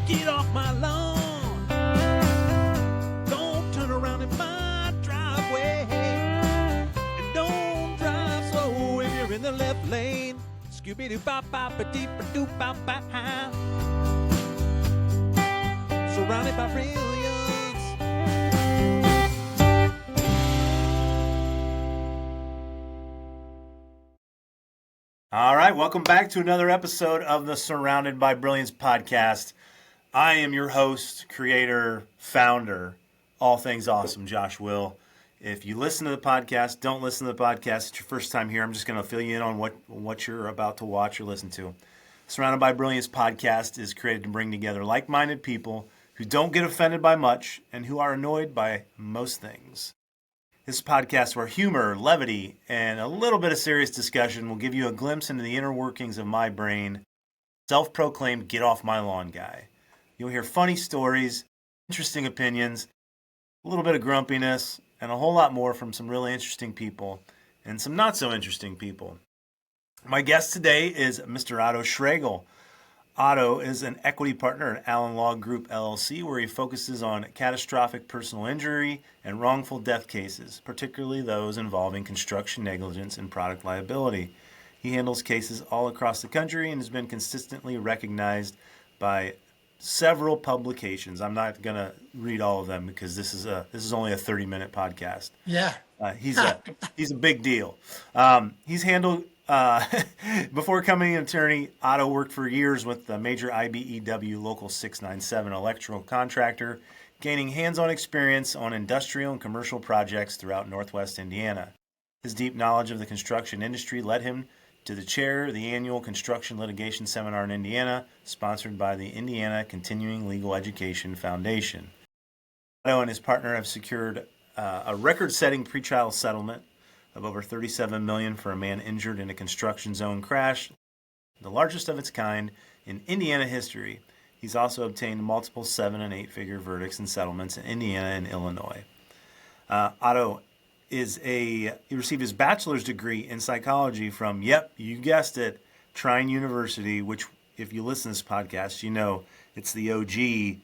Get off my lawn. Don't turn around in my driveway. And don't drive slow if you're in the left lane. Scooby-Doo-bop-bop-a-deep-a-doop-bop-bop. Surrounded by brilliance. All right, welcome back to another episode of the Surrounded by Brilliance podcast. I am your host, creator, founder, all things awesome, Josh Will. If you listen to the podcast, don't listen to the podcast, it's your first time here, I'm just going to fill you in on what you're about to watch or listen to. Surrounded by Brilliance podcast is created to bring together like-minded people who don't get offended by much and who are annoyed by most things. This is a podcast where humor, levity, and a little bit of serious discussion will give you a glimpse into the inner workings of my brain, self-proclaimed get off my lawn guy. You'll hear funny stories, interesting opinions, a little bit of grumpiness, and a whole lot more from some really interesting people and some not so interesting people. My guest today is Mr. Otto Shragal. Otto is an equity partner at Allen Law Group, LLC, where he focuses on catastrophic personal injury and wrongful death cases, particularly those involving construction negligence and product liability. He handles cases all across the country and has been consistently recognized by several publications. I'm not going to read all of them because this is only a 30-minute podcast. Yeah. He's a big deal. He's handled before becoming an attorney, Otto worked for years with the major IBEW Local 697 electrical contractor, gaining hands-on experience on industrial and commercial projects throughout Northwest Indiana. His deep knowledge of the construction industry led him to the chair of the annual Construction Litigation Seminar in Indiana, sponsored by the Indiana Continuing Legal Education Foundation. Otto and his partner have secured a record-setting pretrial settlement of over $37 million for a man injured in a construction zone crash, the largest of its kind in Indiana history. He's also obtained multiple 7- and 8-figure verdicts and settlements in Indiana and Illinois. Otto he received his bachelor's degree in psychology from, yep, you guessed it, Trine University, which, if you listen to this podcast, you know it's the OG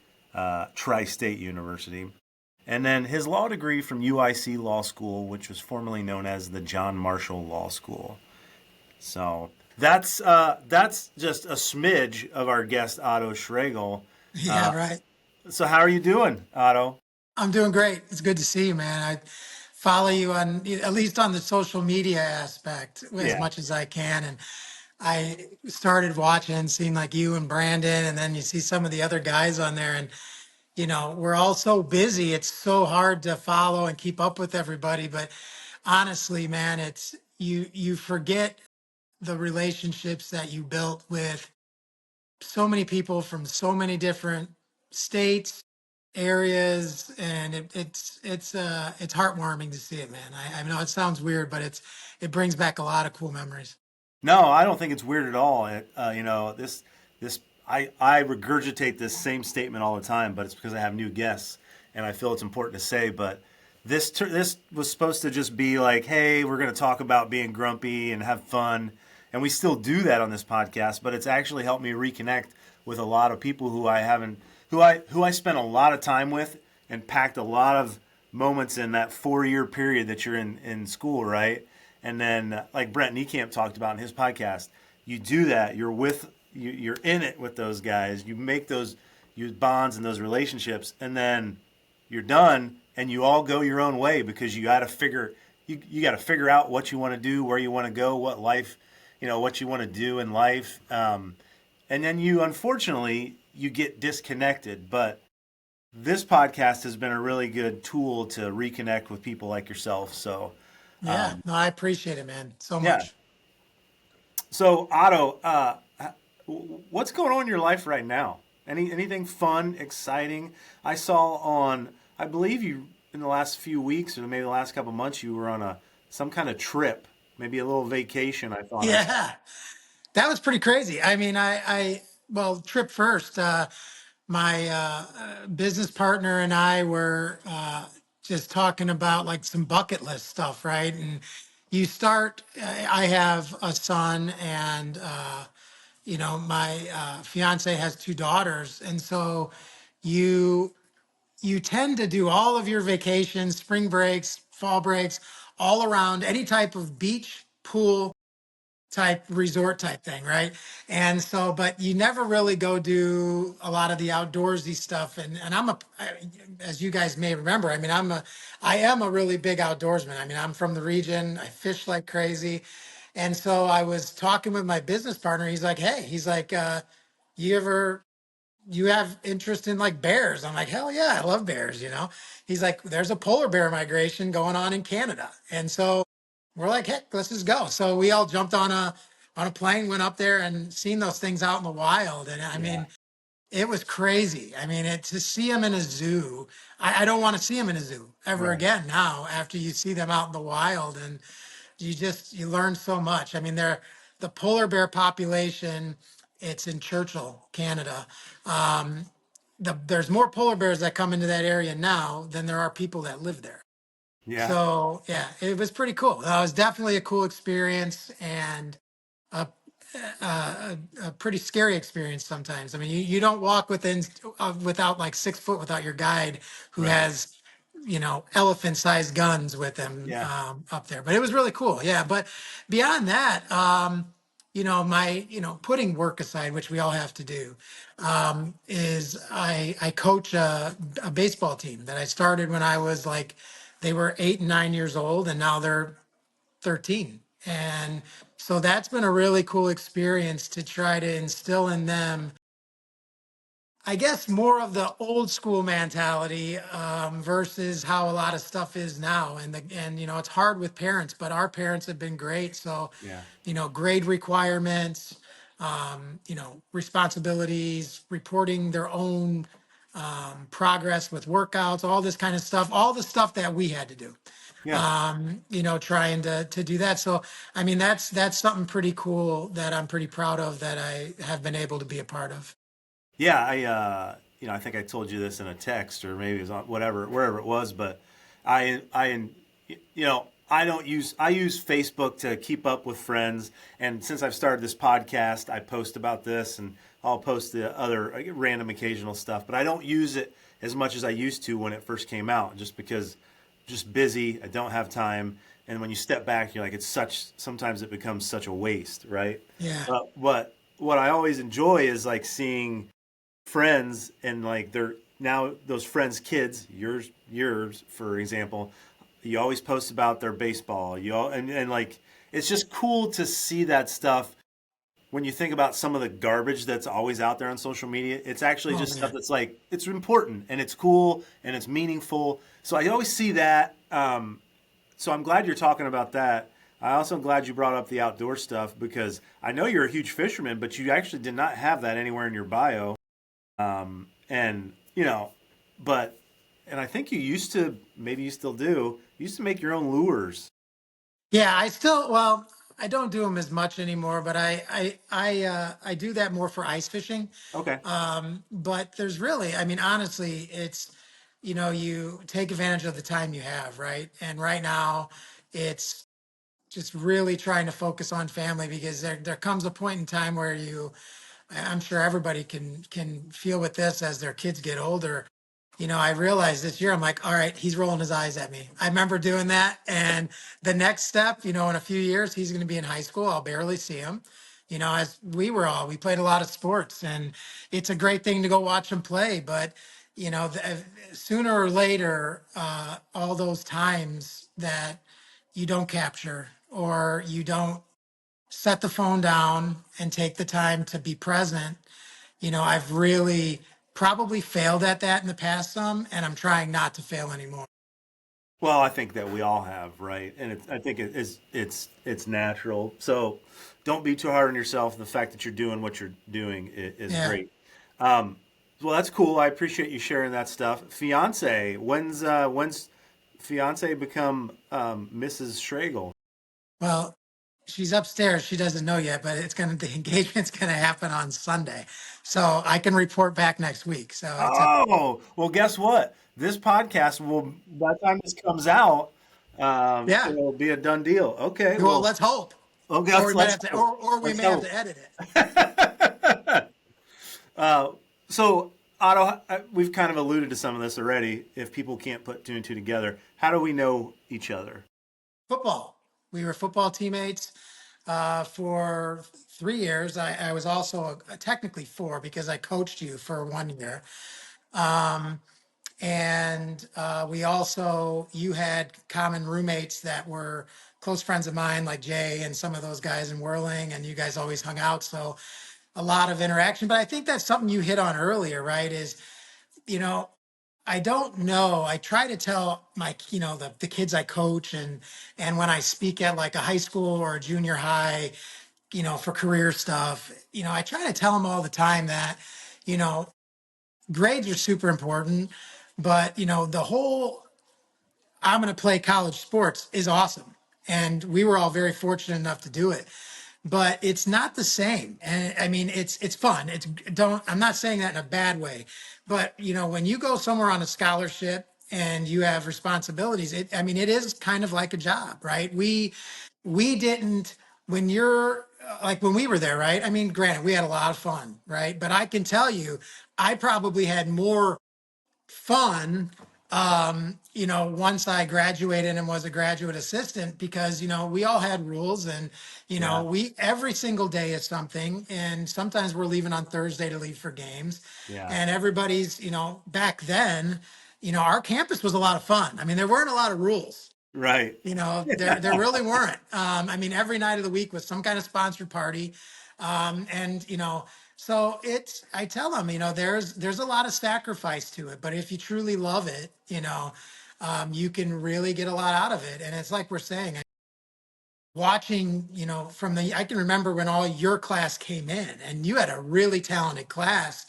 Tri-State University. And then his law degree from UIC Law School, which was formerly known as the John Marshall Law School. So that's just a smidge of our guest, Otto Shragal. Yeah, right. So how are you doing, Otto? I'm doing great. It's good to see you, man. I follow you at least on the social media aspect as much as I can. And I started watching, seeing like you and Brandon, and then you see some of the other guys on there. And, you know, we're all so busy. It's so hard to follow and keep up with everybody. But honestly, man, it's you forget the relationships that you built with so many people from so many different states, areas, and it's heartwarming to see it, man. I know it sounds weird, but it brings back a lot of cool memories. No, I don't think it's weird at all. I regurgitate this same statement all the time, but it's because I have new guests and I feel it's important to say. But this was supposed to just be like, hey, we're going to talk about being grumpy and have fun. And we still do that on this podcast, but it's actually helped me reconnect with a lot of people who I spent a lot of time with and packed a lot of moments in that 4-year period that you're in school, right? And then, like Brent Niekamp talked about in his podcast, you do that. You're in it with those guys. You make those bonds and those relationships, and then you're done, and you all go your own way because you got to figure out what you want to do, where you want to go, what you want to do in life, and then unfortunately you get disconnected. But this podcast has been a really good tool to reconnect with people like yourself. So yeah, no, I appreciate it, man, so much. So Otto, what's going on in your life right now? Anything fun, exciting? I saw I believe you in the last few weeks or maybe the last couple of months, you were on some kind of trip, maybe a little vacation. I thought. Yeah, that was pretty crazy. I mean, well, trip first. My business partner and I were just talking about like some bucket list stuff, right? And I have a son, and my fiance has two daughters, and so you you tend to do all of your vacations, spring breaks, fall breaks, all around any type of beach, pool type resort type thing, right? And so, but you never really go do a lot of the outdoorsy stuff. And as you guys may remember, I mean, I am a really big outdoorsman. I mean, I'm from the region. I fish like crazy. And so I was talking with my business partner. He's like, hey, you ever you have interest in like bears? I'm like, hell yeah, I love bears. He's like, there's a polar bear migration going on in Canada. And so we're like, heck, let's just go. So we all jumped on a plane, went up there and seen those things out in the wild. And I Yeah. mean, it was crazy. I mean, to see them in a zoo, I don't want to see them in a zoo ever Right. again now after you see them out in the wild. And you learn so much. I mean, the polar bear population, it's in Churchill, Canada. Um, there's more polar bears that come into that area now than there are people that live there. Yeah. So yeah, it was pretty cool. It was definitely a cool experience and a, a pretty scary experience sometimes. I mean, you don't walk without like 6 foot without your guide who Right. has elephant-sized guns with him Yeah. up there. But it was really cool. Yeah. But beyond that, my putting work aside, which we all have to do, is I coach a baseball team that I started when I was like they were 8 and 9 years old, and now they're 13. And so that's been a really cool experience to try to instill in them, I guess, more of the old school mentality versus how a lot of stuff is now. And it's hard with parents, but our parents have been great. So, Yeah. grade requirements, responsibilities, reporting their own progress with workouts, all this kind of stuff, all the stuff that we had to do, Yeah. trying to do that. So, I mean, that's something pretty cool that I'm pretty proud of that I have been able to be a part of. Yeah. I think I told you this in a text or maybe it was on wherever it was, but I, I use Facebook to keep up with friends. And since I've started this podcast, I post about this and I'll post the other random occasional stuff, but I don't use it as much as I used to when it first came out, just because just busy. I don't have time. And when you step back, you're like, sometimes it becomes such a waste, right? Yeah. But what I always enjoy is like seeing friends and like they're now those friends' kids, yours for example, you always post about their baseball. And like it's just cool to see that stuff when you think about some of the garbage that's always out there on social media. It's actually Oh just stuff man. that's like it's important and it's cool and it's meaningful. So I always see that. So I'm glad you're talking about that. I also am glad you brought up the outdoor stuff because I know you're a huge fisherman, but you actually did not have that anywhere in your bio. And but and I think you used to, maybe you still do, you used to make your own lures. Yeah, well, I don't do them as much anymore, but I do that more for ice fishing. Okay. But there's really, I mean, honestly, it's, you take advantage of the time you have, right? And right now, it's just really trying to focus on family because there comes a point in time where I'm sure everybody can feel with this as their kids get older. I realized this year, I'm like, all right, he's rolling his eyes at me. I remember doing that. And the next step, in a few years, he's going to be in high school. I'll barely see him. As we played a lot of sports and it's a great thing to go watch him play. But, sooner or later, all those times that you don't capture or you don't set the phone down and take the time to be present. I've really probably failed at that in the past some, and I'm trying not to fail anymore. Well, I think that we all have, right? And I think it's natural. So don't be too hard on yourself. The fact that you're doing what you're doing is Yeah. great. Well, that's cool. I appreciate you sharing that stuff. Fiance, when's fiance become Mrs. Shragal? Well, she's upstairs. She doesn't know yet, but the engagement's gonna happen on Sunday. So I can report back next week. So it's a Oh, well, guess what? This podcast will, by the time this comes out, yeah. it'll be a done deal. Okay, Well, well, let's hope. okay, Or we might let's have to hope. or we Let's may have hope. to edit it. Uh, so, Otto, we've kind of alluded to some of this already. If people can't put two and two together, how do we know each other? Football. We were football teammates for 3 years. I was also technically four because I coached you for 1 year. Um, and we also, you had common roommates that were close friends of mine, like Jay and some of those guys in Whirling, and you guys always hung out. So a lot of interaction. But I think that's something you hit on earlier, right? Is, you know, I don't know. I try to tell my, the kids I coach and when I speak at like a high school or a junior high, for career stuff, I try to tell them all the time that, you know, grades are super important, but the whole I'm going to play college sports is awesome. And we were all very fortunate enough to do it, but it's not the same. And I mean, it's fun. I'm not saying that in a bad way, but when you go somewhere on a scholarship and you have responsibilities, I mean, it is kind of like a job, right? We didn't, when you're like when we were there, right? I mean, granted, we had a lot of fun, right? But I can tell you, I probably had more fun once I graduated and was a graduate assistant because we all had rules and Yeah, we every single day is something, and sometimes we're leaving on Thursday to leave for games, yeah, and everybody's back then our campus was a lot of fun. I mean, there weren't a lot of rules. right. There really weren't. I mean, every night of the week was some kind of sponsored party, and so it's. I tell them, there's a lot of sacrifice to it, but if you truly love it, you can really get a lot out of it. And it's like we're saying, watching, I can remember when all your class came in, and you had a really talented class,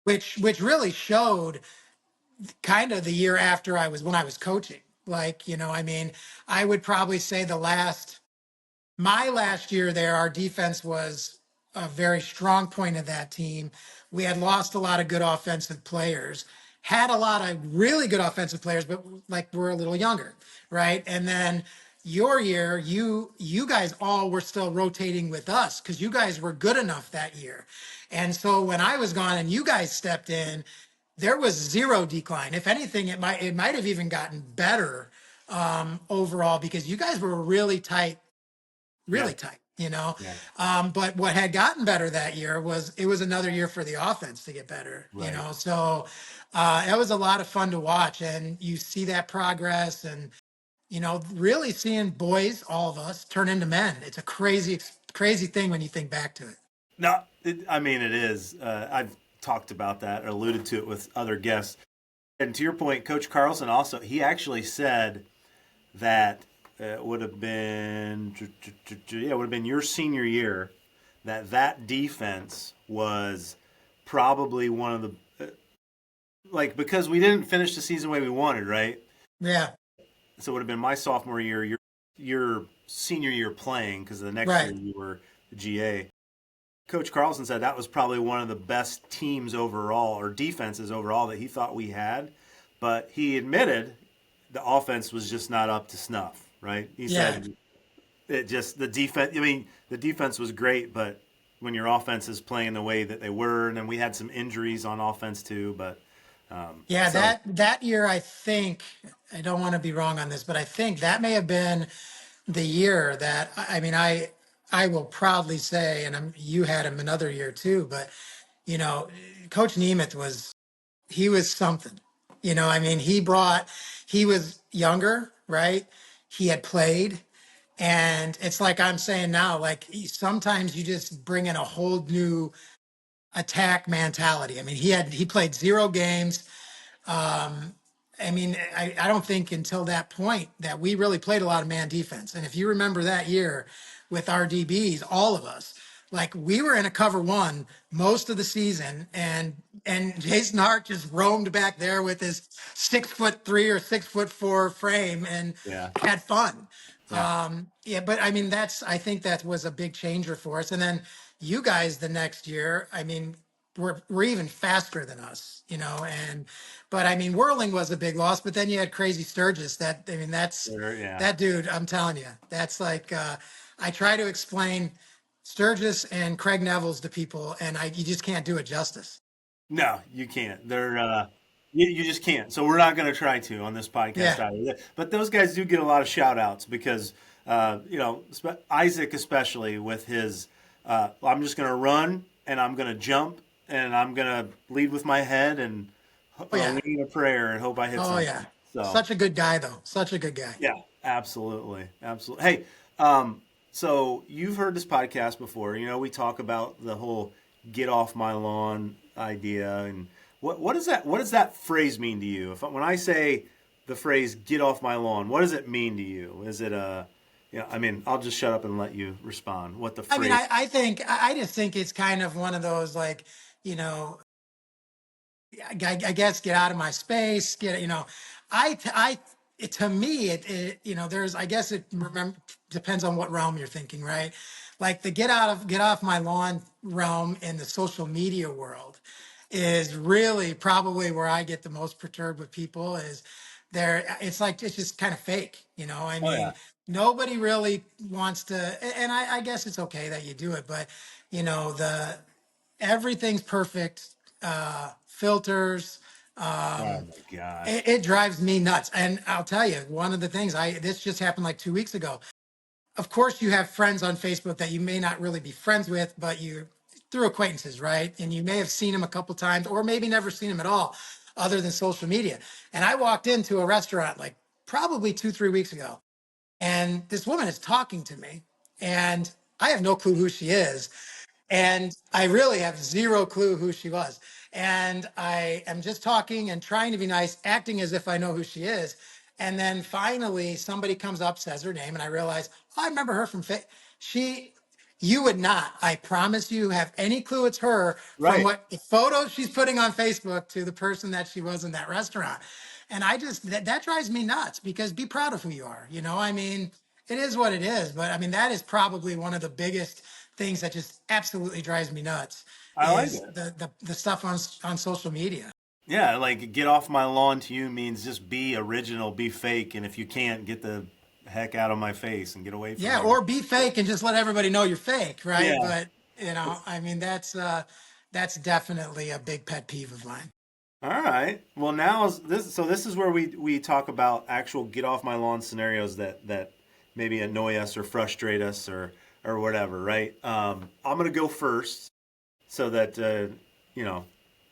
which really showed kind of the year after when I was coaching. Like, I mean, I would probably say my last year there, our defense was a very strong point of that team. We had lost a lot of good offensive players, had a lot of really good offensive players, but like we're a little younger, right? And then your year, you guys all were still rotating with us because you guys were good enough that year. And so when I was gone and you guys stepped in, there was zero decline. If anything, it might have even gotten better overall because you guys were Yeah, really tight, yeah, But what had gotten better that year was it was another year for the offense to get better, right. So it was a lot of fun to watch, and you see that progress, and really seeing boys, all of us, turn into men. It's a crazy thing when you think back to it. No, I mean it is. I've talked about that, or alluded to it with other guests. And to your point, Coach Carlson also he actually said that it would have been yeah, it would have been your senior year that defense was probably one of the like because we didn't finish the season the way we wanted, right? Yeah, So it would have been my sophomore year, your senior year playing because the next year right. you were GA. Coach Carlson said that was probably one of the best teams overall or defenses overall that he thought we had, but he admitted the offense was just not up to snuff. Right? He Yeah. said it just the defense. I mean, the defense was great, but when your offense is playing the way that they were, and then we had some injuries on offense too. But Yeah, so that year, I think, I don't want to be wrong on this, but I think that may have been the year that I mean, I will proudly say, and you had him another year too, but you know, Coach Nemeth he was something. I mean, he was younger, right? He had played, and it's like I'm saying now, like sometimes you just bring in a whole new attack mentality. I mean, he played 0 games. um, I mean, I don't think until that point that we really played a lot of man defense. And if you remember that year with our DBs, all of us, like we were in a cover one most of the season, and Jason Hart just roamed back there with his 6'3" or 6'4" frame and yeah, had fun. yeah, Yeah, but I mean, I think that was a big changer for us. And then you guys the next year, I mean, we're even faster than us, but I mean, Whirling was a big loss, but then you had Crazy Sturgis. I mean, yeah, that dude, I'm telling you, that's like, I try to explain Sturgis and Craig Neville's the people, and you just can't do it justice. No, you can't. You just can't. So we're not going to try to on this podcast Yeah. either. But those guys do get a lot of shout outs because, Isaac, especially with his, I'm just going to run and I'm going to jump and I'm going to lead with my head and Oh yeah. lead a prayer and hope I hit Oh something. yeah. So, Such a good guy, though. Such a good guy. yeah, absolutely. Absolutely. Hey, so you've heard this podcast before. We talk about the whole get off my lawn idea. And what does that phrase mean to you? When I say the phrase get off my lawn, what does it mean to you? Is it I'll just shut up and let you respond. What the I mean, phrase? I just think it's kind of one of those, like, you know, I guess get out of my space. To me, there's, I guess depends on what realm you're thinking, right? Like the get off my lawn realm in the social media world is really probably where I get the most perturbed with people. Is there? It's like it's just kind of fake, I Oh yeah, mean, nobody really wants to, and I guess it's okay that you do it, but the everything's perfect, filters. oh my gosh, It drives me nuts. And I'll tell you, one of the things this just happened like 2 weeks ago. Of course, you have friends on Facebook that you may not really be friends with, but you through acquaintances, right? And you may have seen them a couple times, or maybe never seen them at all, other than social media. And I walked into a restaurant like probably 2, 3 weeks ago, and this woman is talking to me, and I have no clue who she is. And I really have zero clue who she was. And I am just talking and trying to be nice, acting as if I know who she is. And then finally, somebody comes up, says her name, and I realize, oh, I remember her from she. You would not, I promise you, have any clue it's her from right? what the photos she's putting on Facebook to the person that she was in that restaurant. And I just, that drives me nuts, because be proud of who you are. I mean, it is what it is. But I mean, that is probably one of the biggest things that just absolutely drives me nuts I like is it. the stuff on social media. Yeah, like get off my lawn to you means just be original, be fake, and if you can't, get the heck out of my face and get away from Yeah, me. or be fake and just let everybody know you're fake, right? Yeah. But I mean, that's definitely a big pet peeve of mine. All right. Well, now is this. So this is where we talk about actual get off my lawn scenarios that maybe annoy us or frustrate us or whatever. Right. I'm gonna go first so that you know.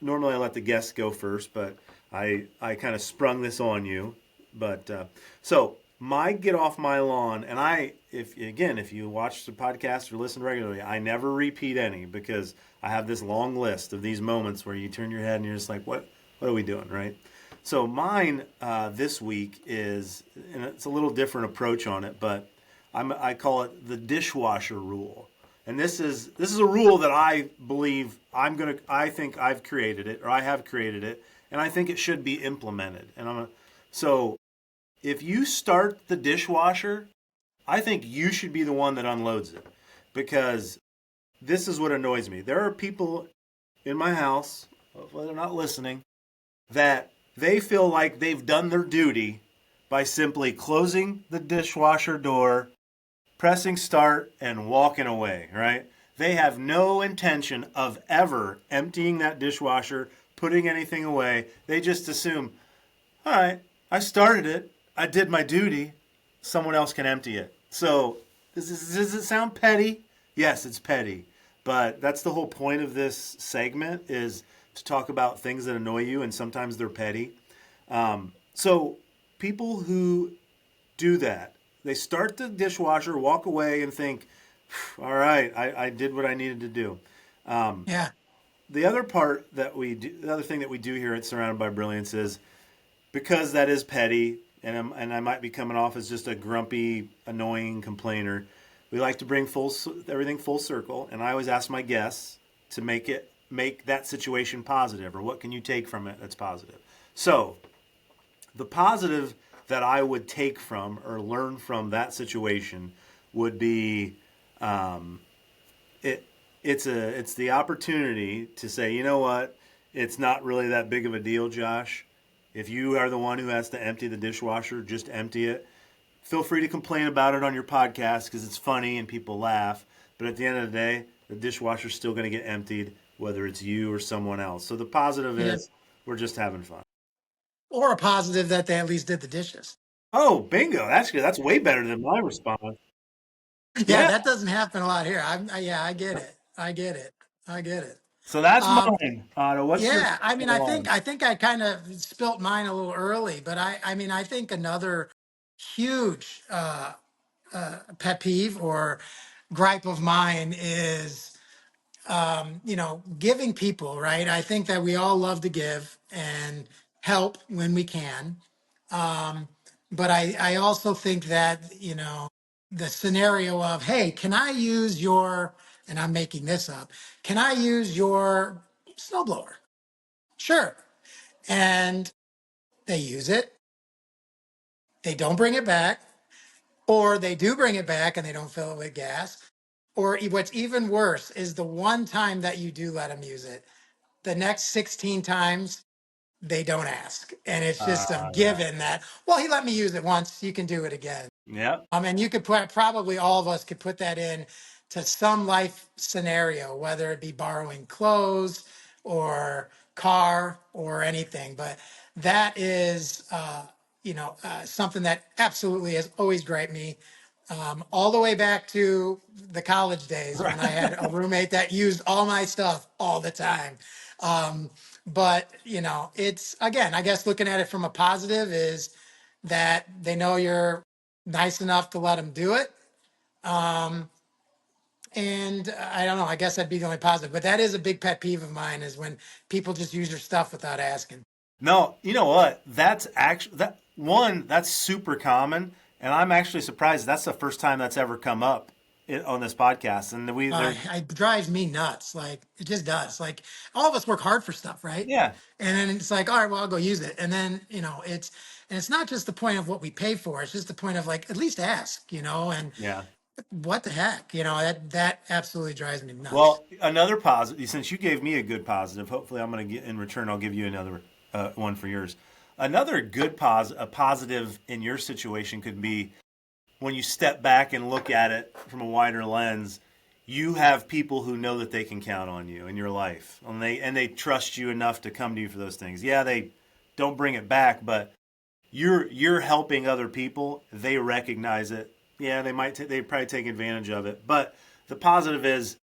Normally I let the guests go first, but I kind of sprung this on you. But so my get off my lawn, and if you watch the podcast or listen regularly, I never repeat any because I have this long list of these moments where you turn your head and you're just like, what are we doing, right? So mine this week is, and it's a little different approach on it, but I call it the dishwasher rule. And this is a rule that I believe I think I've created it, or I have created it, and I think it should be implemented. So if you start the dishwasher, I think you should be the one that unloads it, because this is what annoys me. There are people in my house, hopefully they're not listening, that they feel like they've done their duty by simply closing the dishwasher door, pressing start, and walking away, right? They have no intention of ever emptying that dishwasher, putting anything away. They just assume, all right, I started it, I did my duty, someone else can empty it. So, does it sound petty? Yes, it's petty. But that's the whole point of this segment, is to talk about things that annoy you, and sometimes they're petty. So people who do that, they start the dishwasher, walk away, and think, all right, I did what I needed to do. Yeah. The other part that we do, the other thing that we do here at Surrounded by Brilliance is, because that is petty, and I might be coming off as just a grumpy, annoying complainer, we like to bring everything full circle, and I always ask my guests to make that situation positive, or what can you take from it that's positive. So the positive that I would take from or learn from that situation would be, it's the opportunity to say, you know what, it's not really that big of a deal, Josh. If you are the one who has to empty the dishwasher, just empty it. Feel free to complain about it on your podcast because it's funny and people laugh. But at the end of the day, the dishwasher's still going to get emptied, whether it's you or someone else. So the positive Yeah. is we're just having fun. Or a positive that they at least did the dishes. Oh, bingo! That's good. That's way better than my response. Yeah, Yeah. that doesn't happen a lot here. Yeah, I get it. I get it. I get it. So that's Um, mine. Otto, what's your yeah, I mean, one? I think I kind of spilt mine a little early, but I mean, I think another huge pet peeve or gripe of mine is, giving people, right? I think that we all love to give and help when we can. But I also think that, the scenario of, hey, can I use your, and I'm making this up, can I use your snowblower? Sure. And they use it, they don't bring it back, or they do bring it back and they don't fill it with gas. Or what's even worse is the one time that you do let them use it, the next 16 times they don't ask. And it's just a Yeah. given that, well, he let me use it once, you can do it again. Yep. And you could put, probably all of us could put that in to some life scenario, whether it be borrowing clothes or car or anything. But that is, something that absolutely has always griped me. All the way back to the college days when I had a roommate that used all my stuff all the time. But it's, again, I guess looking at it from a positive is that they know you're nice enough to let them do it. Um, and I don't know, I guess that'd be the only positive, but that is a big pet peeve of mine is when people just use your stuff without asking. No, you know what? That's actually that's super common, and I'm actually surprised that's the first time that's ever come up on this podcast. And It drives me nuts. Like it just does. Like all of us work hard for stuff, right? yeah, And then it's like, all right, well, I'll go use it. And then, and it's not just the point of what we pay for. It's just the point of like, at least ask, and yeah. what the heck, that absolutely drives me nuts. Well, another positive, since you gave me a good positive, hopefully I'm going to get in return. I'll give you another one for yours. Another good a positive in your situation could be when you step back and look at it from a wider lens. You have people who know that they can count on you in your life, and they trust you enough to come to you for those things. Yeah, they don't bring it back, but you're helping other people. They recognize it. Yeah, they probably take advantage of it. But the positive is,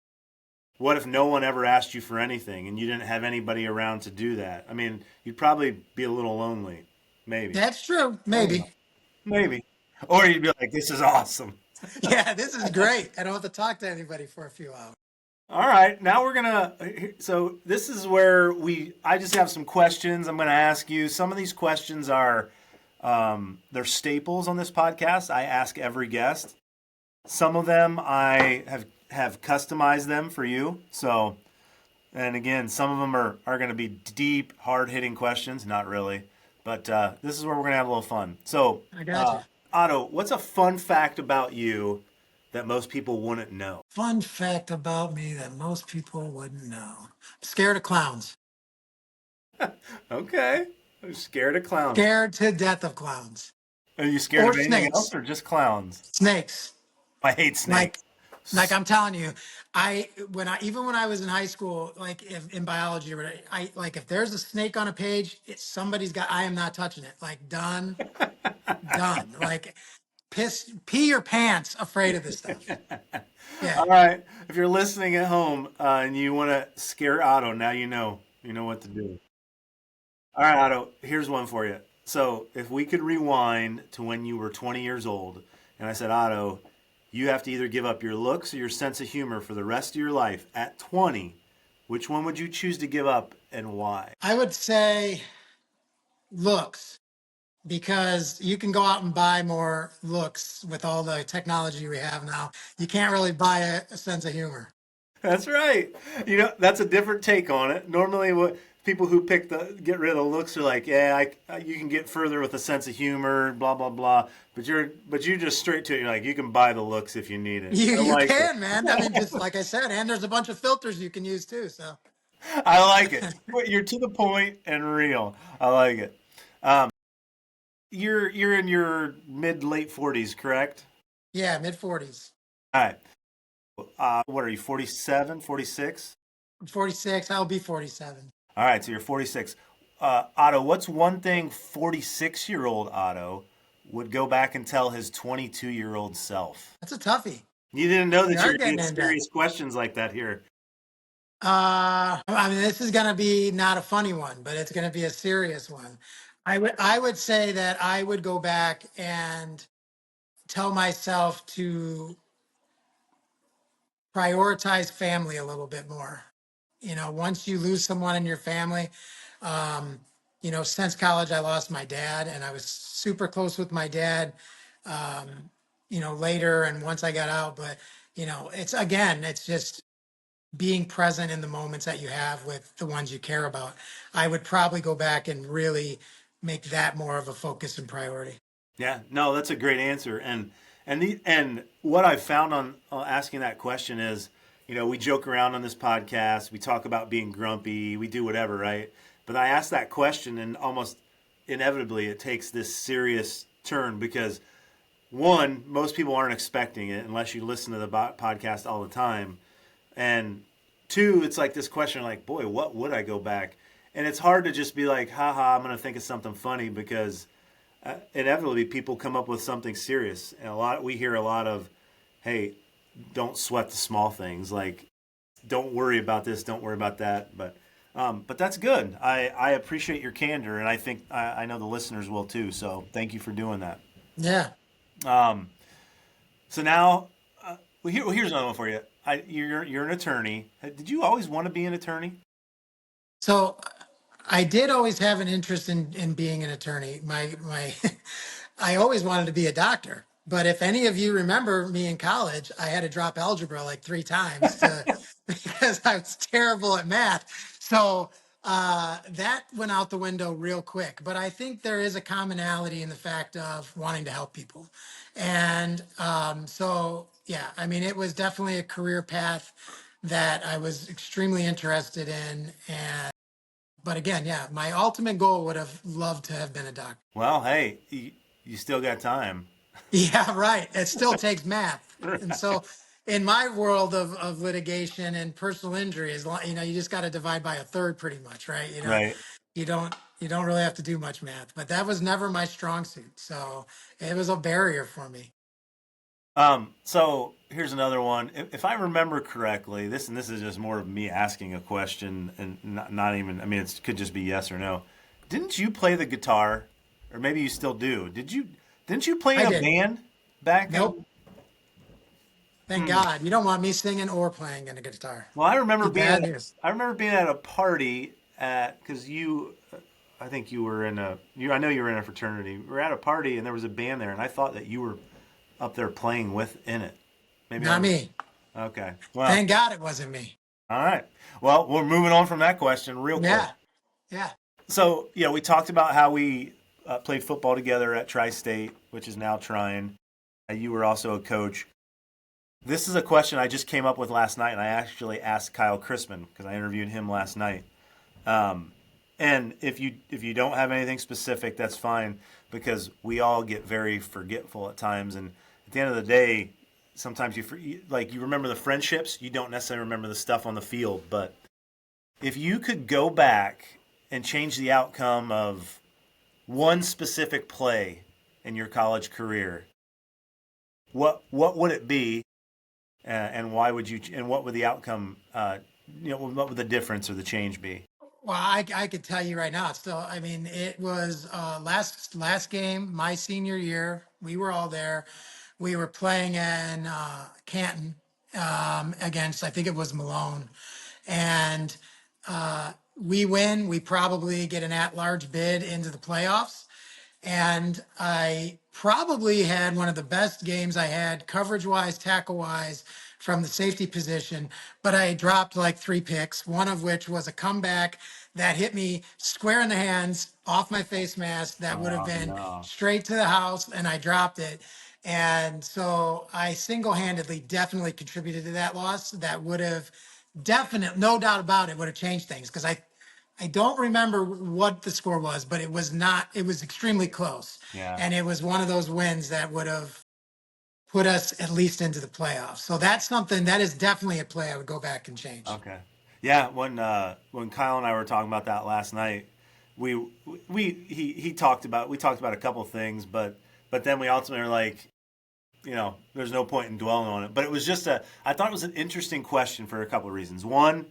what if no one ever asked you for anything and you didn't have anybody around to do that? I mean, you'd probably be a little lonely, maybe. That's true. I don't know. Maybe. Maybe. Or you'd be like, this is awesome. Yeah, this is great. I don't have to talk to anybody for a few hours. All right, now so this is where I just have some questions I'm gonna ask you. Some of these questions are, they're staples on this podcast. I ask every guest. Some of them I have customized them for you. So, and again, some of them are going to be deep, hard-hitting questions. Not really, but this is where we're going to have a little fun. So, I got you. Otto, what's a fun fact about you that most people wouldn't know? Fun fact about me that most people wouldn't know. I'm scared of clowns. Okay, I'm scared of clowns. Scared to death of clowns. Are you scared Or of anything else snakes. or just clowns? Snakes. I hate Like snakes. like I'm telling you, when I was in high school, like if in biology or whatever, I like if there's a snake on a page, I am not touching it. Like done, done. Like pee your pants afraid of this stuff. Yeah. All right, if you're listening at home and you want to scare Otto, now you know what to do. All right, Otto, here's one for you. So, if we could rewind to when you were 20 years old, and I said, Otto, you have to either give up your looks or your sense of humor for the rest of your life at 20, which one would you choose to give up and why? I would say looks because you can go out and buy more looks with all the technology we have now. You can't really buy a sense of humor. That's right. That's a different take on it. Normally, what people who pick the get rid of looks are like, yeah, you can get further with a sense of humor, blah blah blah. But you just straight to it. You're like, you can buy the looks if you need it. I You like it. can, man. I mean, just like I said, and there's a bunch of filters you can use too. So I like it. You're to the point and real. I like it. You're in your mid late 40s, correct? yeah, mid 40s. All right. What are you, 47, 46? I'm 46. I'll be 47. All right, so you're 46. Otto, what's one thing 46-year-old Otto would go back and tell his 22-year-old self? That's a toughie. You didn't know We that you are were going to getting get into. serious questions like that here. I mean, this is gonna be not a funny one, but it's gonna be a serious one. I would say that I would go back and tell myself to prioritize family a little bit more. Once you lose someone in your family, um, since college, I lost my dad, and I was super close with my dad, later and once I got out. But, it's just being present in the moments that you have with the ones you care about. I would probably go back and really make that more of a focus and priority. Yeah, no, that's a great answer. And what I've found on asking that question is, we joke around on this podcast, we talk about being grumpy, we do whatever, right? But I ask that question, and almost inevitably, it takes this serious turn because one, most people aren't expecting it unless you listen to the podcast all the time, and two, it's like this question, like, boy, what would I go back? And it's hard to just be like, haha, I'm going to think of something funny because inevitably people come up with something serious, and we hear a lot of, hey, don't sweat the small things, like don't worry about this, don't worry about that. But that's good. I appreciate your candor, and I think I know the listeners will too, so thank you for doing that. Yeah. So now, here's another one for you. You're an attorney. Did you always want to be an attorney? So I did always have an interest in being an attorney. My I always wanted to be a doctor. But if any of you remember me in college, I had to drop algebra like 3 times to because I was terrible at math. So that went out the window real quick. But I think there is a commonality in the fact of wanting to help people. And so, yeah, I mean, it was definitely a career path that I was extremely interested in. And but again, yeah, my ultimate goal would have loved to have been a doctor. Well, hey, you still got time. Yeah, right. It still takes math. And so in my world of litigation and personal injury, you just got to divide by a third pretty much, right? Right. You don't really have to do much math, but that was never my strong suit. So it was a barrier for me. So here's another one. If I remember correctly, this is just more of me asking a question and not even. I mean, it could just be yes or no. Didn't you play the guitar, or maybe you still do? Didn't you play I in a did. band back Nope. in? Thank God. You don't want me singing or playing in a guitar. Well, Bad news. I remember being at a party because I think you were I know you were in a fraternity. We were at a party and there was a band there, and I thought that you were up there playing within it. Maybe Not me. Okay. Well, Thank God it wasn't me. all right. Well, we're moving on from that question real quick. Yeah. Yeah. So, we talked about how we played football together at Tri-State, which is now Trine. You were also a coach. This is a question I just came up with last night, and I actually asked Kyle Chrisman because I interviewed him last night. And if you don't have anything specific, that's fine because we all get very forgetful at times. And at the end of the day, sometimes you remember the friendships, you don't necessarily remember the stuff on the field. But if you could go back and change the outcome of one specific play in your college career, what would it be, and why would you? And what would the outcome? What would the difference or the change be? Well, I could tell you right now. It's still, I mean, it was last game, my senior year. We were all there. We were playing in Canton against, I think it was Malone, and we win. We probably get an at-large bid into the playoffs. And I probably had one of the best games I had coverage wise, tackle wise from the safety position, but I dropped like 3 picks, one of which was a comeback that hit me square in the hands off my face mask that would have Oh been no! straight to the house, and I dropped it. And so I single-handedly definitely contributed to that loss. That would have no doubt about it, would have changed things because I don't remember what the score was, but it was extremely close. Yeah. And it was one of those wins that would have put us at least into the playoffs. So that's something that is definitely a play I would go back and change. Okay. Yeah, when Kyle and I were talking about that last night, we he talked about we talked about a couple things, but then we ultimately were like, there's no point in dwelling on it. But it was just I thought it was an interesting question for a couple of reasons. One,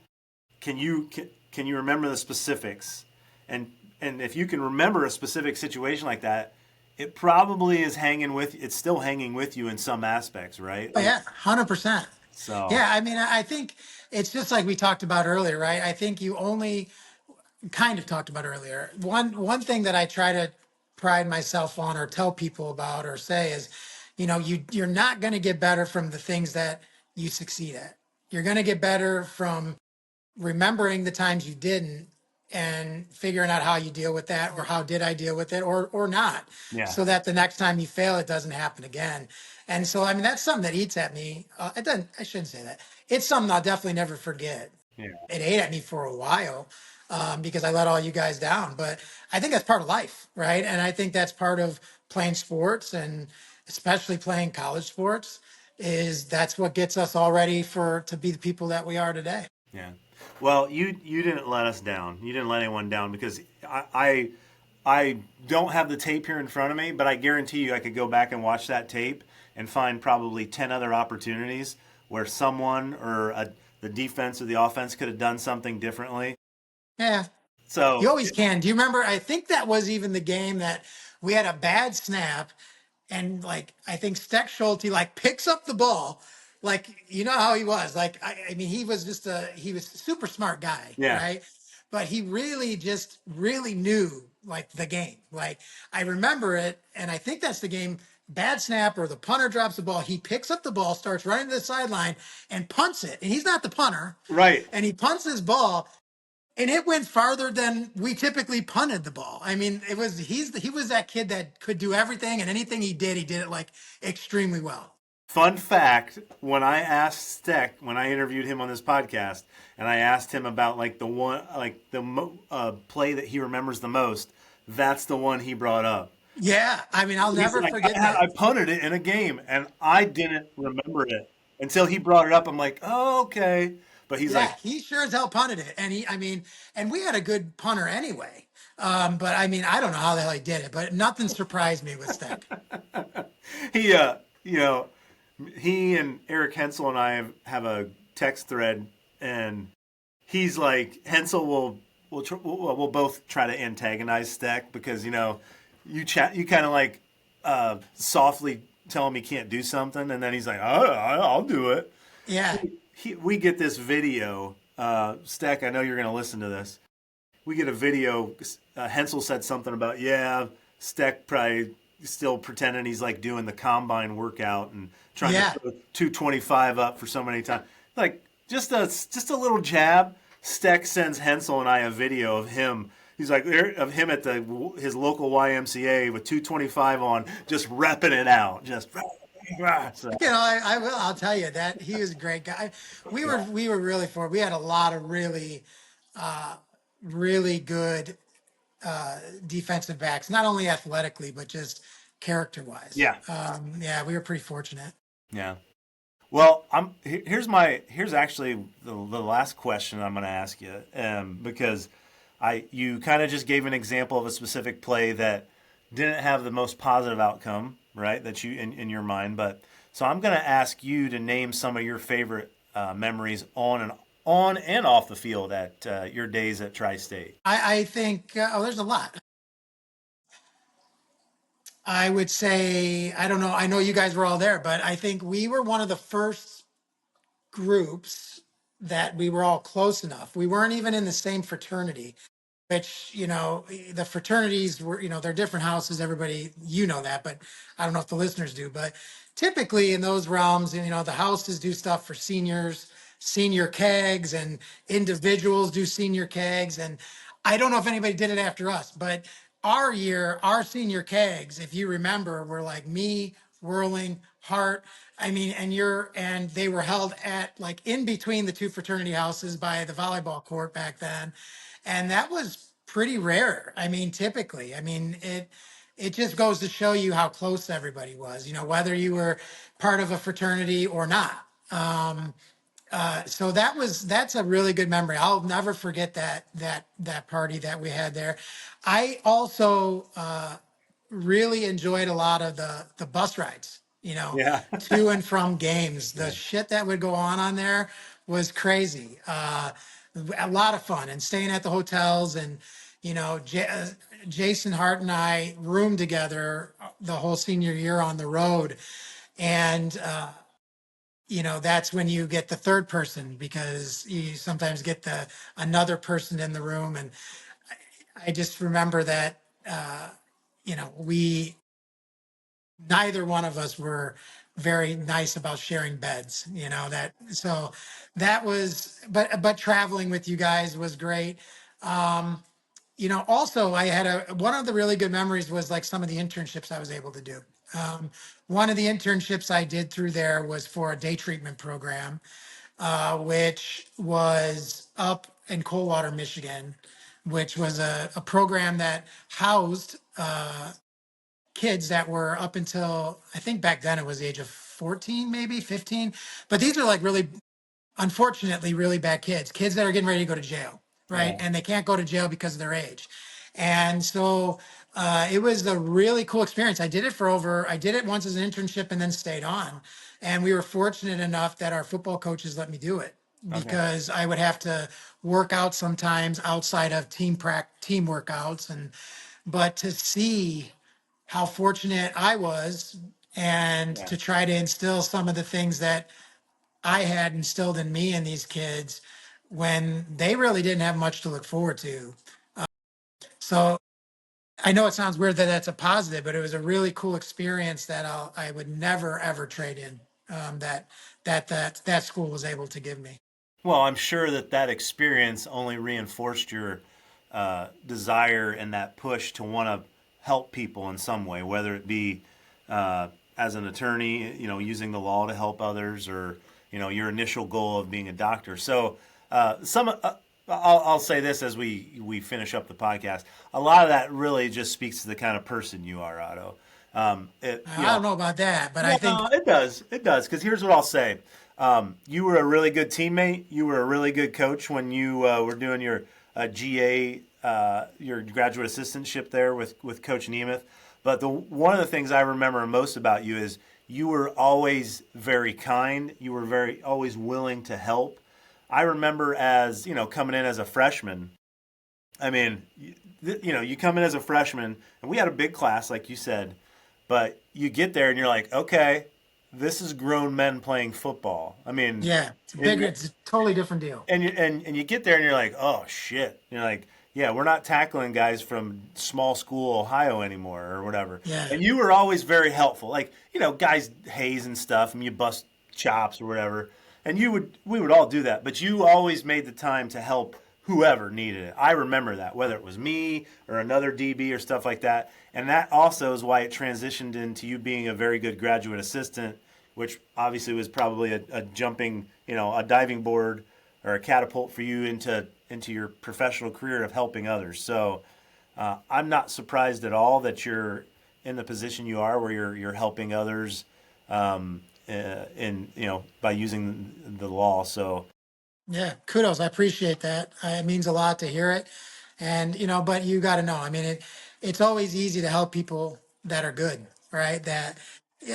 can you remember the specifics? And if you can remember a specific situation like that, it probably is it's still hanging with you in some aspects, right? Oh, yeah, 100%. So, Yeah, I mean, I think it's just like we talked about earlier, right? I think you only kind of talked about earlier. One thing that I try to pride myself on or tell people about or say is, you're not going to get better from the things that you succeed at. You're going to get better from remembering the times you didn't and figuring out how you deal with that or how did I deal with it or not, yeah. so that the next time you fail it doesn't happen again. And so I mean that's something that eats at me. It doesn't, I shouldn't say that. It's something I'll definitely never forget. Yeah. It ate at me for a while, because I let all you guys down, but I think that's part of life, right? And I think that's part of playing sports, and especially playing college sports, is that's what gets us all ready for to be the people that we are today. Yeah. Well, you didn't let us down. You didn't let anyone down because I don't have the tape here in front of me, but I guarantee you I could go back and watch that tape and find probably 10 other opportunities where someone or the defense or the offense could have done something differently. Yeah. So, You always can. Do you remember? I think that was even the game that we had a bad snap, and like I think Steck Schulte like picks up the ball, like you know how he was. Like I mean, he was a super smart guy, yeah, right? But he really just really knew like the game. Like I remember it, and I think that's the game. Bad snap or the punter drops the ball. He picks up the ball, starts running to the sideline, and punts it. And he's not the punter, right. and he punts his ball, and it went farther than we typically punted the ball. I mean, he was that kid that could do everything, and anything he did it like extremely well. Fun fact, when I asked Steck, when I interviewed him on this podcast, and I asked him about like the play that he remembers the most, that's the one he brought up. Yeah, I mean, I'll He's never like, forget I that. punted it in a game, and I didn't remember it until he brought it up. I'm like, oh, okay. But he's like, Yeah, he sure as hell punted it, and I mean, and we had a good punter anyway. But I mean, I don't know how the hell he did it, but nothing surprised me with Steck. he, you know, he and Eric Hensel and I have a text thread, and he's like, Hensel will both try to antagonize Steck because you kind of like softly tell him he can't do something, and then he's like, oh, I'll do it. Yeah, We get this video. Steck, I know you're going to listen to this. We get a video. Hensel said something about, yeah, Steck probably still pretending he's like doing the combine workout and trying yeah, to throw 225 up for so many times. Like just a little jab. Steck sends Hensel and I a video of him. He's like of him at his local YMCA with 225 on, just repping it out. Just so, I will. I'll tell you that he was a great guy. We were really fortunate. We had a lot of really good defensive backs, not only athletically but just character wise. yeah, Yeah, we were pretty fortunate. yeah. Well, here's actually the last question I'm going to ask you, because you kind of just gave an example of a specific play that didn't have the most positive outcome, right? That you in your mind, but so I'm going to ask you to name some of your favorite memories on and off the field at your days at Tri-State. I think there's a lot. I would say I don't know. I know you guys were all there, but I think we were one of the first groups that we were all close enough. We weren't even in the same fraternity, which, the fraternities were, they're different houses. Everybody, that, but I don't know if the listeners do. But typically in those realms, the houses do stuff for seniors, senior kegs, and individuals do senior kegs. And I don't know if anybody did it after us, but our senior kegs, if you remember, were like me, Whirling, Hart. I mean, and they were held at like in between the two fraternity houses by the volleyball court back then. And that was pretty rare. I mean, typically, I mean, it just goes to show you how close everybody was, whether you were part of a fraternity or not. So that's a really good memory. I'll never forget that party that we had there. I also really enjoyed a lot of the bus rides, Yeah. to and from games. The Yeah. shit that would go on there was crazy. A lot of fun, and staying at the hotels, and Jason Hart and I roomed together the whole senior year on the road, and that's when you get the third person, because you sometimes get the another person in the room. And I just remember that we neither one of us were very nice about sharing beds, that so that was but traveling with you guys was great. Also I had one of the really good memories was like some of the internships I was able to do. One of the internships I did through there was for a day treatment program, which was up in Coldwater, Michigan, which was a program that housed kids that were up until, I think back then it was the age of 14, maybe 15. But these are like really, unfortunately, really bad kids that are getting ready to go to jail, right? Yeah. And they can't go to jail because of their age. And so it was a really cool experience. I did it once as an internship and then stayed on. And we were fortunate enough that our football coaches let me do it, Okay. because I would have to work out sometimes outside of team workouts. But to see how fortunate I was, and Yeah. to try to instill some of the things that I had instilled in me and these kids when they really didn't have much to look forward to. So I know it sounds weird that that's a positive, but it was a really cool experience that I would never ever trade in. That school was able to give me. Well, I'm sure that experience only reinforced your desire and that push to want to help people in some way, whether it be as an attorney, using the law to help others, or your initial goal of being a doctor. So, I'll say this as we finish up the podcast. A lot of that really just speaks to the kind of person you are, Otto. It, you I know, don't know about that, but I think well, it does. It does. Because here's what I'll say. You were a really good teammate. You were a really good coach when you were doing your GA, your graduate assistantship there with Coach Nemeth. But one of the things I remember most about you is you were always very kind. You were always willing to help. I remember as coming in as a freshman. I mean, you come in as a freshman, and we had a big class, like you said, but you get there and you're like, okay, this is grown men playing football. I mean, yeah, it's bigger. and It's a totally different deal. you get there and you're like, oh shit. You're like, yeah, we're not tackling guys from small school Ohio anymore or whatever. Yeah. And you were always very helpful. Like, guys haze and stuff, and you bust chops or whatever. And we would all do that, but you always made the time to help whoever needed it. I remember that, whether it was me or another DB or stuff like that. And that also is why it transitioned into you being a very good graduate assistant, which obviously was probably a jumping, a diving board or a catapult for you into your professional career of helping others. So I'm not surprised at all that you're in the position you are, where you're helping others, by using the law. So Yeah, kudos. I appreciate that. It means a lot to hear it. And, but you got to know, I mean, it's always easy to help people that are good, right? Yeah,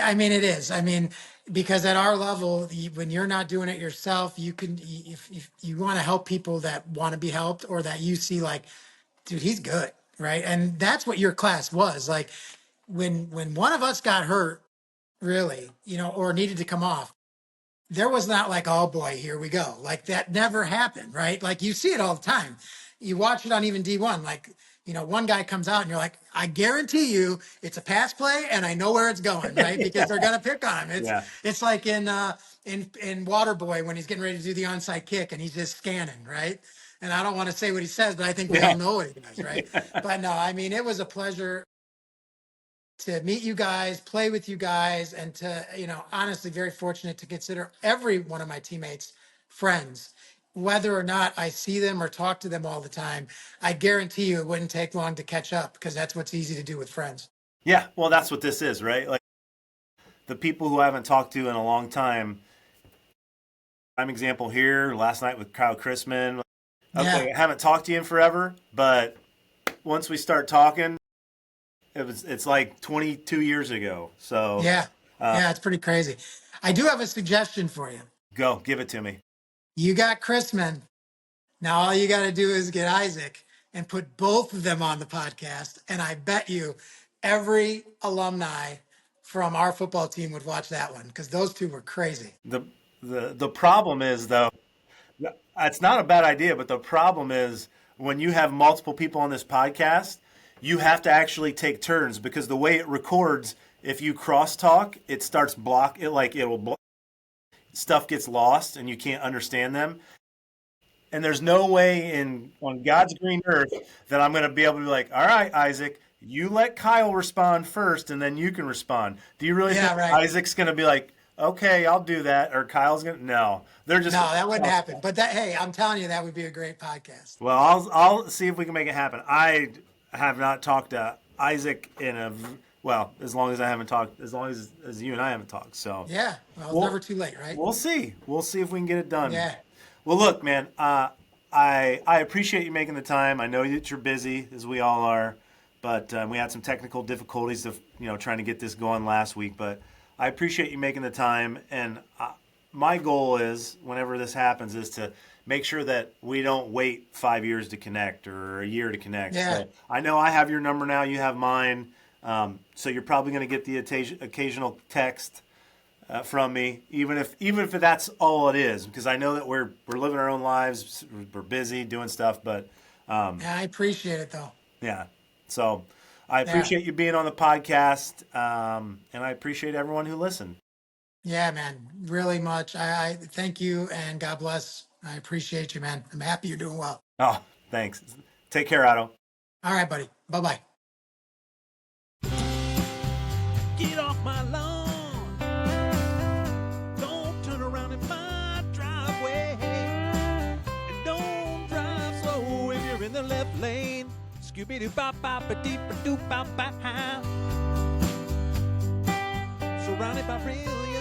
I mean, it is. I mean, because at our level, when you're not doing it yourself, if you want to help people that want to be helped, or that you see like, dude, he's good, right? And that's what your class was. Like when one of us got hurt, really, or needed to come off, there was not like, oh boy, here we go. Like that never happened, right? Like you see it all the time. You watch it on even D1, like, one guy comes out and you're like, I guarantee you it's a pass play and I know where it's going, right? Because they're gonna pick on him. yeah, It's like in Waterboy when he's getting ready to do the onside kick and he's just scanning, right? And I don't want to say what he says, but I think we yeah, all know what he does, right? But no, I mean, it was a pleasure to meet you guys, play with you guys, and to, honestly, very fortunate to consider every one of my teammates friends. Whether or not I see them or talk to them all the time, I guarantee you it wouldn't take long to catch up, because that's what's easy to do with friends. Yeah, well, that's what this is, right? Like the people who I haven't talked to in a long time. Prime example here, last night with Kyle Chrisman. Yeah. Okay, I haven't talked to you in forever, but once we start talking, it's like 22 years ago. So Yeah. Yeah. It's pretty crazy. I do have a suggestion for you. go, give it to me. You got Chrisman. Now all you got to do is get Isaac and put both of them on the podcast. And I bet you every alumni from our football team would watch that one because those two were crazy. The problem is though, it's not a bad idea, but the problem is when you have multiple people on this podcast, you have to actually take turns because the way it records, if you crosstalk, it starts block it like stuff gets lost and you can't understand them. And there's no way on God's green earth that I'm going to be able to be like, all right, Isaac, you let Kyle respond first and then you can respond. Do you really think right. Isaac's going to be like, okay, I'll do that, or Kyle's going to? No, they're just No, that wouldn't happen. But hey, I'm telling you, that would be a great podcast. Well, I'll see if we can make it happen. I have not talked to Isaac as long as I haven't talked, as long as you and I haven't talked. So yeah, well, it's never too late, right? We'll see. We'll see if we can get it done. Yeah. Well, look, man, I appreciate you making the time. I know that you're busy, as we all are, but we had some technical difficulties of trying to get this going last week. But I appreciate you making the time, and my goal is, whenever this happens, is to make sure that we don't wait 5 years to connect or a year to connect. Yeah. So I know I have your number now. You have mine. So you're probably going to get the occasional text from me, even if that's all it is, because I know that we're living our own lives, we're busy doing stuff, but yeah, I appreciate it though. yeah. So I appreciate you being on the podcast, and I appreciate everyone who listened. Yeah, man, really much. I thank you and God bless. I appreciate you, man. I'm happy you're doing well. Oh, thanks. Take care, Otto. All right, buddy. Bye-bye. Get off my lawn. Don't turn around in my driveway. And don't drive slow if you're in the left lane. Scooby-Doo-bop-bop-a-deep-a-doop-bop-bop. Surrounded by brilliant